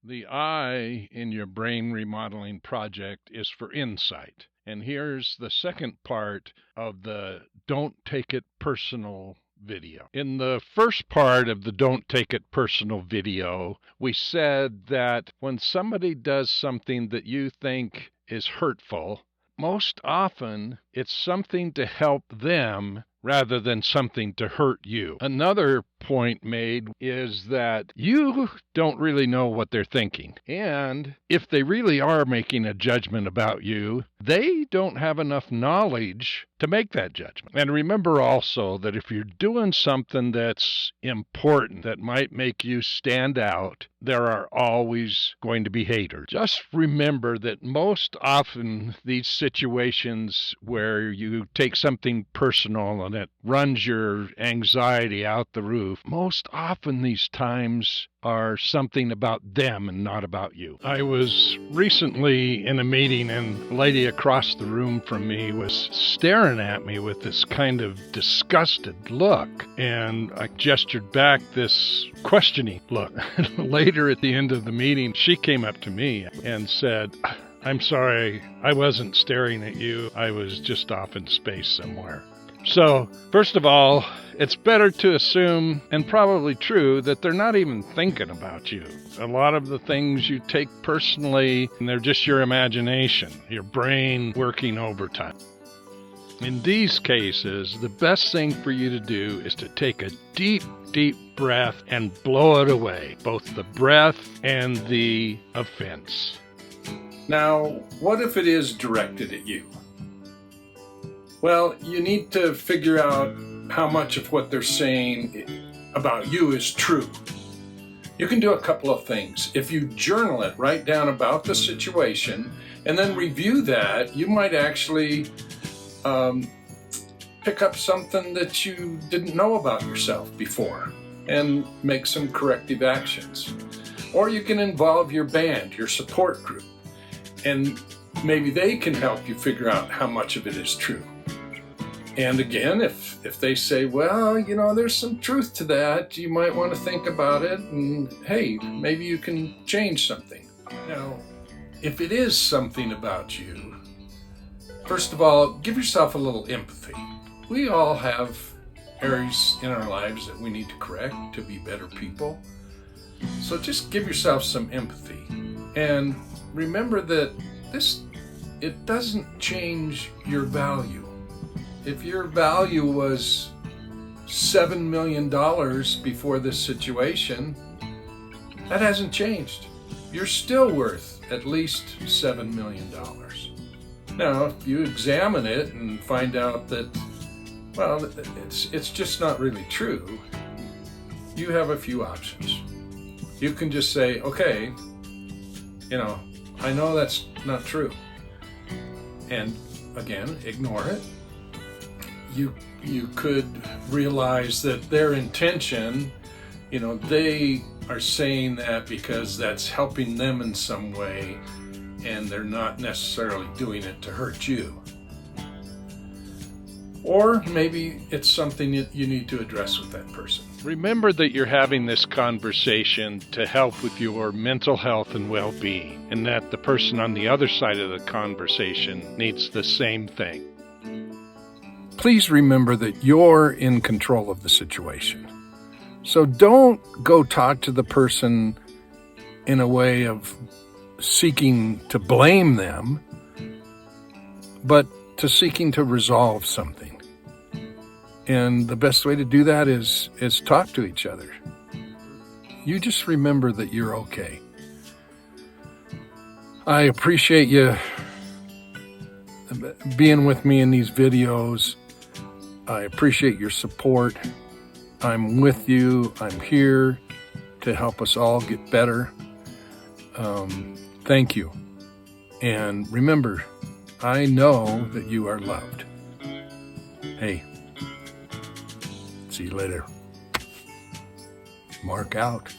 The I in your brain remodeling project is for insight. And here's the second part of the Don't Take It Personal video. In the first part of the Don't Take It Personal video, we said that when somebody does something that you think is hurtful, most often it's something to help them rather than something to hurt you. Another point made is that you don't really know what they're thinking. And if they really are making a judgment about you, they don't have enough knowledge to make that judgment. And remember also that if you're doing something that's important, that might make you stand out, there are always going to be haters. Just remember that most often these situations where you take something personal and it runs your anxiety out the roof, most often these times are something about them and not about you. I was recently in a meeting and a lady across the room from me was staring at me with this kind of disgusted look, and I gestured back this questioning look. Later at the end of the meeting, she came up to me and said, "I'm sorry, I wasn't staring at you. I was just off in space somewhere." So, first of all, it's better to assume, and probably true, that they're not even thinking about you. A lot of the things you take personally, and they're just your imagination, your brain working overtime. In these cases, the best thing for you to do is to take a deep, deep breath and blow it away, both the breath and the offense. Now, what if it is directed at you? Well, you need to figure out how much of what they're saying about you is true. You can do a couple of things. If you journal it, write down about the situation, and then review that, you might actually pick up something that you didn't know about yourself before and make some corrective actions. Or you can involve your band, your support group, and maybe they can help you figure out how much of it is true. And again, if they say, well, there's some truth to that, you might want to think about it, and hey, maybe you can change something. Now, if it is something about you, first of all, give yourself a little empathy. We all have areas in our lives that we need to correct to be better people. So just give yourself some empathy. And remember that it doesn't change your value. If your value was $7 million before this situation, that hasn't changed. You're still worth at least $7 million. Now, if you examine it and find out that, well, it's just not really true, you have a few options. You can just say, okay, I know that's not true. And again, ignore it. You could realize that their intention, they are saying that because that's helping them in some way, and they're not necessarily doing it to hurt you. Or maybe it's something that you need to address with that person. Remember that you're having this conversation to help with your mental health and well-being, and that the person on the other side of the conversation needs the same thing. Please remember that you're in control of the situation. So don't go talk to the person in a way of seeking to blame them, but to seeking to resolve something. And the best way to do that is talk to each other. You just remember that you're okay. I appreciate you being with me in these videos. I appreciate your support. I'm with you. I'm here to help us all get better. Thank you. And remember, I know that you are loved. Hey, see you later. Mark out.